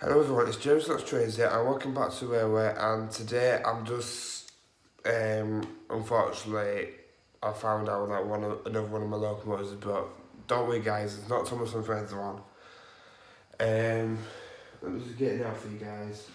Hello everyone, it's James Looks Trains here and welcome back to Railway, and today I'm just unfortunately I found out that another one of my locomotives is broke. Don't worry guys, it's not Thomas and Friends one. Let me just get it out for you guys.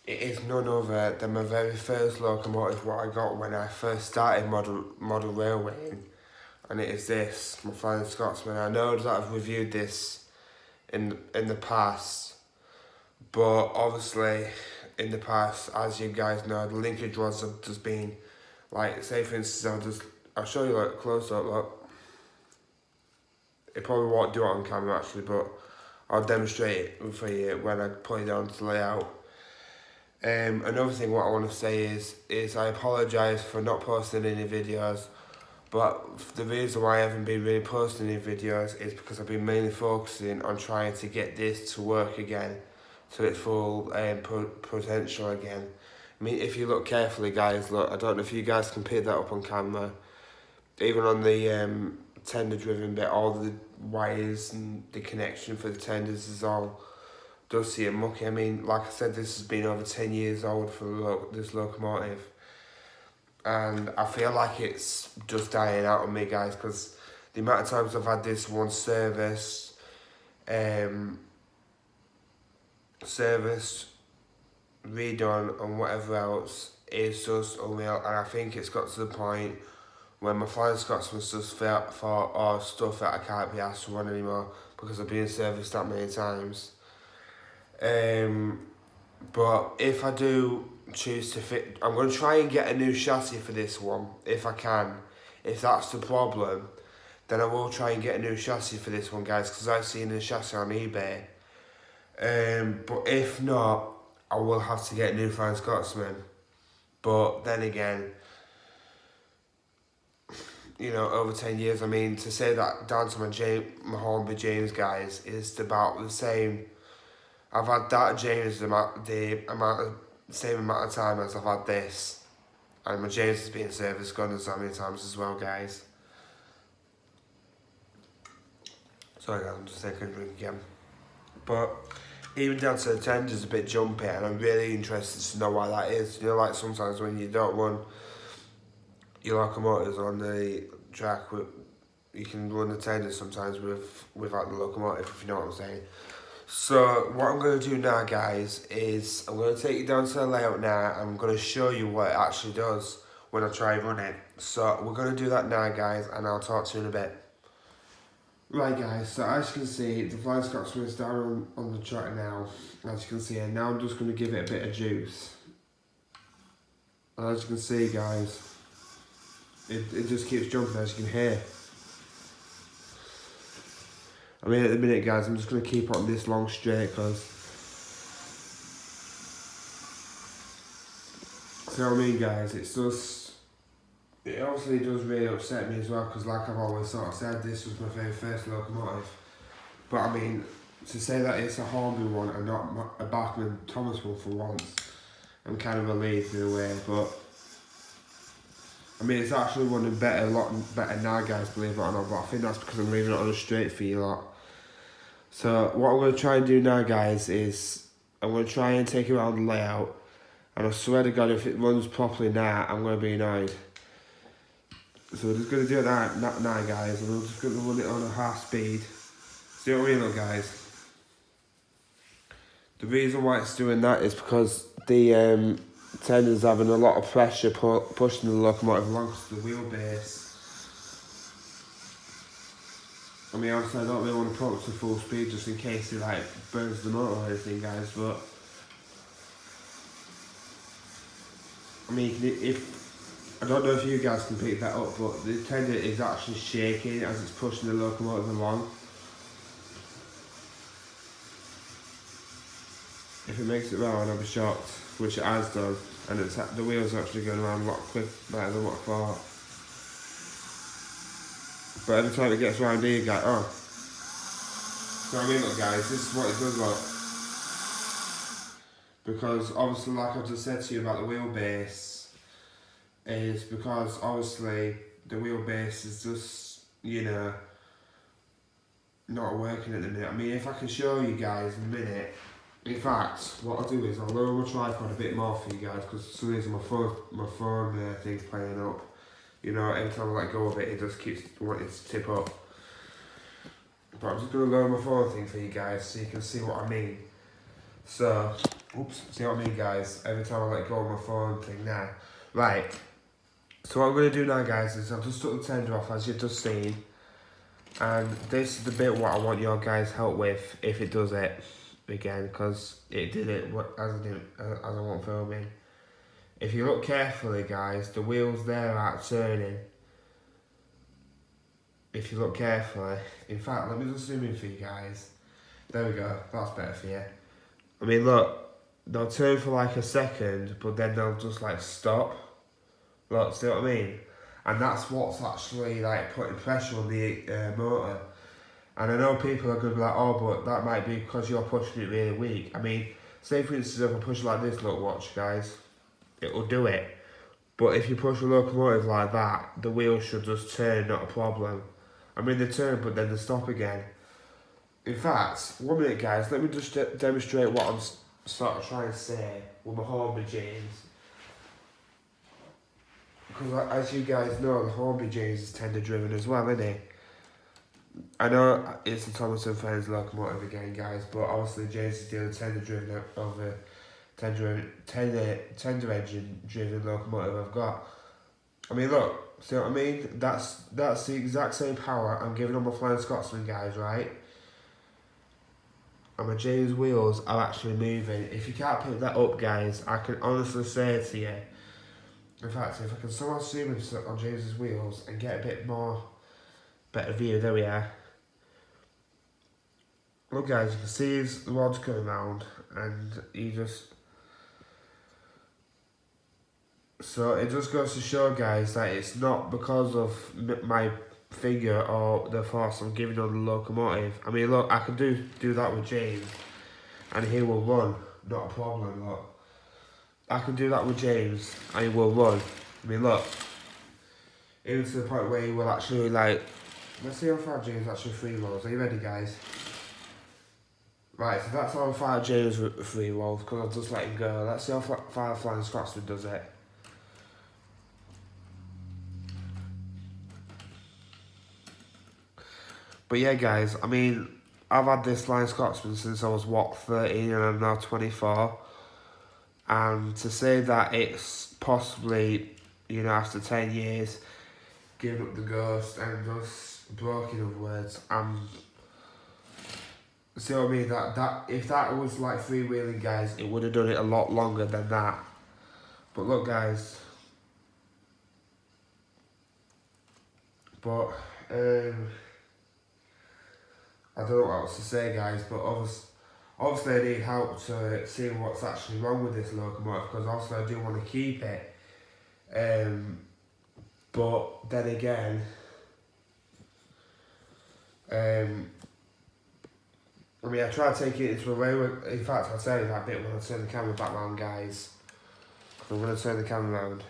It is none other than my very first locomotive what I got when I first started model railwaying, and it is this, my flying Scotsman. I know that I've reviewed this in the past, but obviously in the past, as you guys know, the linkage rods have just been like, say for instance, I'll show you like close up. Look, it probably won't do it on camera actually, but I'll demonstrate it for you when I put it down to layout. Another thing what I want to say is I apologise for not posting any videos, but the reason why I haven't been really posting any videos is because I've been mainly focusing on trying to get this to work again, to its full potential again. I mean, if you look carefully guys, look, I don't know if you guys can pick that up on camera, even on the tender driven bit, all the wires and the connection for the tenders is all dusty and mucky. I mean, like I said, this has been over 10 years old for this locomotive, and I feel like it's just dying out on me guys, because the amount of times I've had this one serviced, redone and whatever else is just unreal. And I think it's got to the point when my flying Scotsman's just thought, oh, stuff that I can't be asked to run anymore because I've been serviced that many times. But if I do choose to fit, I'm going to try and get a new chassis for this one if I can. If that's the problem, then I will try and get a new chassis for this one guys, because I've seen a chassis on eBay. But if not, I will have to get a new flying Scotsman. But then again, you know, over 10 years, I mean, to say that down to my Hornby James guys is about the same. I've had that James same amount of time as I've had this, and my James has been serviced God knows how many times as well, guys. Sorry guys, I'm just taking a drink again. But even down to the tender's a bit jumpy, and I'm really interested to know why that is. You know, like sometimes when you don't run your locomotives on the track, you can run the tenders sometimes without the locomotive, if you know what I'm saying. So what I'm going to do now guys is I'm going to take you down to the layout now. I'm going to show you what it actually does when I try and run it. So we're going to do that now guys, and I'll talk to you in a bit. Right guys, so as you can see, the flying Scotsman is down on the track now, as you can see, and now I'm just going to give it a bit of juice. And as you can see guys, it just keeps jumping, as you can hear. I mean, at the minute guys, I'm just going to keep on this long straight, because, see what I mean guys, it obviously does really upset me as well, because like I've always sort of said, this was my very first locomotive. But I mean, to say that it's a Hornby one and not a Bachman Thomas one for once, I'm kind of relieved in a way. But I mean, it's actually running a lot better now guys, believe it or not, but I think that's because I'm leaving it on a straight for you lot. So what I'm going to try and do now guys is, I'm going to try and take it around the layout, and I swear to God if it runs properly now, I'm going to be annoyed. So we're just going to do it now guys, and we're just going to run it on a half speed. See what I mean look guys? The reason why it's doing that is because the tender's having a lot of pressure pushing the locomotive along to the wheelbase. I mean, obviously I don't really want to put it to full speed just in case it like burns the motor or anything guys, but I mean, I don't know if you guys can pick that up, but the tender is actually shaking as it's pushing the locomotive along. If it makes it round, I'll be shocked, which it has done, and the wheels are actually going around a lot better than what I thought. But every time it gets round here, you go, oh. So I mean, look guys, this is what it does look. Because obviously, like I just said to you about the wheelbase, is because obviously the wheelbase is just, you know, not working at the minute. I mean, if I can show you guys in a minute. In fact, what I'll do is I'll lower my tripod a bit more for you guys because for some reason my phone thing's playing up. You know, every time I let go of it, it just keeps wanting to tip up. But I'm just going to lower my phone thing for you guys so you can see what I mean. So, oops, see what I mean guys, every time I let go of my phone thing now. Right, so what I'm going to do now guys is I've just took the tender off as you've just seen. And this is the bit what I want your guys' help with if it does it again, because it did it as I want filming. If you look carefully guys, the wheels there are turning. If you look carefully, in fact let me just zoom in for you guys. There we go, that's better for you. I mean look, they'll turn for like a second but then they'll just like stop. Look, see what I mean? And that's what's actually like putting pressure on the motor. And I know people are going to be like, oh, but that might be because you're pushing it really weak. I mean, say for instance, if I push it like this, look, watch, guys, it will do it. But if you push a locomotive like that, the wheels should just turn, not a problem. I mean, they turn, but then they stop again. In fact, 1 minute, guys, let me just demonstrate what I'm sort of trying to say with my Hornby James. Because as you guys know, the Hornby James is tender driven as well, isn't it? I know it's the Thomas and Friends locomotive again, guys, but obviously James is the other tender driven over tender engine driven locomotive I've got. I mean, look, see what I mean? That's the exact same power I'm giving on my Flying Scotsman, guys, right? And my James wheels are actually moving. If you can't pick that up, guys, I can honestly say to you, in fact, if I can somehow zoom in on James's wheels and get a bit more better view, there we are. Look guys, you can see his rods going around and he just... So it just goes to show guys that it's not because of my finger or the force I'm giving on the locomotive. I mean look, I can do that with James and he will run, not a problem, look. I can do that with James and he will run. I mean look, even to the point where he will actually like... Let's see how far James actually free rolls. Are you ready guys? Right, so that's how far James free rolls because I've just let him go. Let's see how far Flying Scotsman does it. But yeah guys, I mean, I've had this Flying Scotsman since I was what, 13 and I'm now 24. And to say that it's possibly, you know, after 10 years, giving up the ghost and just broke, in other words, see what I mean, that if that was like freewheeling guys, it would have done it a lot longer than that. But look guys, but I don't know what else to say guys, but obviously I need help to see what's actually wrong with this locomotive because obviously I do want to keep it. But then again, I mean I try to take it into a railway. In fact, I'll tell you that bit when I turn the camera back round guys. I'm going to turn the camera round.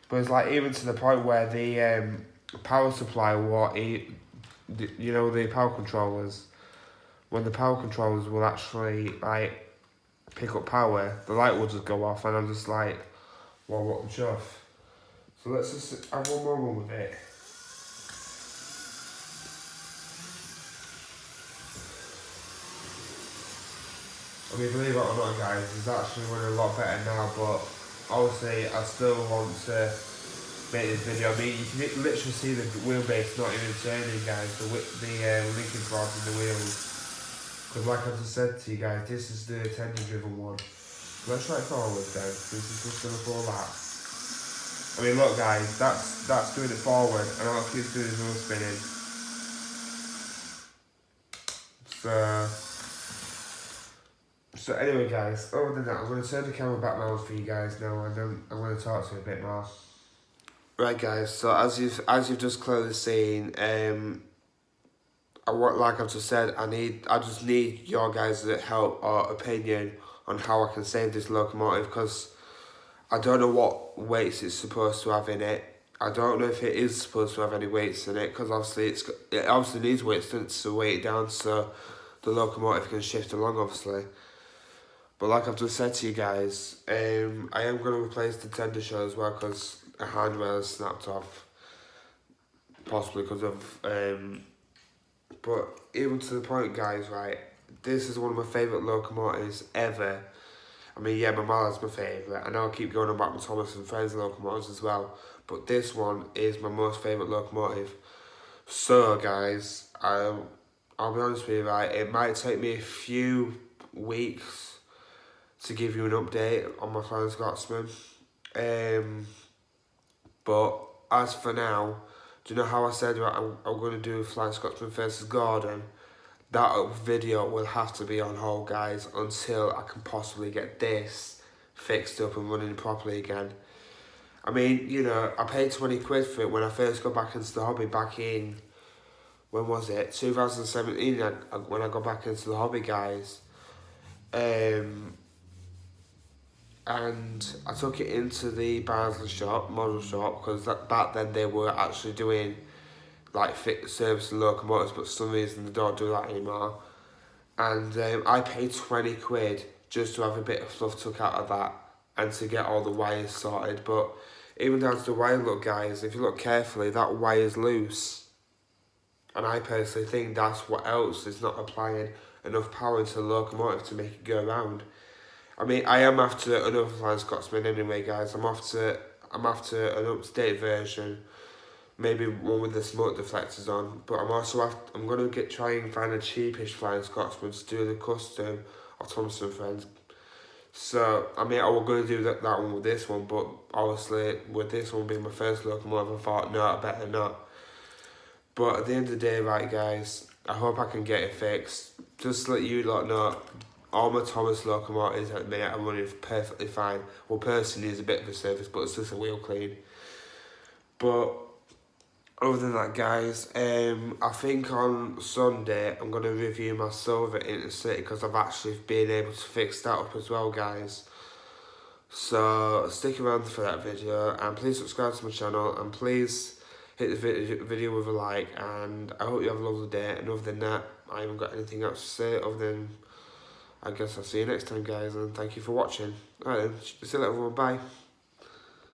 But it's like even to the point where the power supply, you know, the power controllers, when the power controllers will actually like pick up power, the light will just go off and I'm just like, well, what the chuff. So let's just have one more run with it. I mean, believe it or not guys, it's actually running a lot better now, but obviously I still want to make this video. I mean, you can literally see the wheelbase not even turning guys, the linking rods in the wheels. Because like I just said to you guys, this is the tender driven one. Let's try it forward then, this is just going to fall that. I mean look guys, that's doing it forward and all it keeps doing is wheel spinning. So anyway guys, other than that, I'm going to turn the camera back round for you guys now and then I'm going to talk to you a bit more. Right guys, so as you've just clearly seen, like I've just said, I just need your guys' help or opinion on how I can save this locomotive because I don't know what weights it's supposed to have in it. I don't know if it is supposed to have any weights in it, because obviously it obviously needs weights to weigh it down so the locomotive can shift along, obviously. But like I've just said to you guys, I am going to replace the tender show as well, because a handrail has snapped off, possibly because of but even to the point, guys, right, this is one of my favourite locomotives ever. I mean, yeah, my Mallard's my favourite. I know I keep going on about my Thomas and Friends locomotives as well, but this one is my most favourite locomotive. So, guys, I'll be honest with you, right, it might take me a few weeks to give you an update on my Flying Scotsman. But as for now, do you know how I said I'm going to do Flying Scotsman versus Gordon? That video will have to be on hold, guys, until I can possibly get this fixed up and running properly again. I mean, you know, I paid 20 quid for it when I first got back into the hobby back in, when was it? 2017, when I got back into the hobby, guys. And I took it into the Barnsley shop, model shop, because back then they were actually doing like fit service and locomotives, but for some reason they don't do that anymore. And I paid 20 quid just to have a bit of fluff took out of that and to get all the wires sorted. But even down to the wire, look, guys, if you look carefully, that wire's loose. And I personally think that's what else is not applying enough power into the locomotive to make it go round. I mean, I am after another Flying Scotsman anyway, guys. I'm after an up-to-date version. Maybe one with the smoke deflectors on, but I'm gonna try and find a cheapish Flying Scotsman to do the custom of Thomas and Friends. So I mean, I was gonna do that one with this one, but obviously with this one being my first locomotive, I thought no, I better not. But at the end of the day, right, guys, I hope I can get it fixed. Just to let you lot know, all my Thomas locomotives at the minute are running perfectly fine. Well, personally, needs a bit of a service, but it's just a wheel clean. But other than that, guys, I think on Sunday I'm going to review my Silver Intercity, because I've actually been able to fix that up as well, guys. So stick around for that video, and please subscribe to my channel, and please hit the video with a like, and I hope you have a lovely day. And other than that, I haven't got anything else to say other than I guess I'll see you next time, guys, and thank you for watching. Alright then, see you later everyone, bye.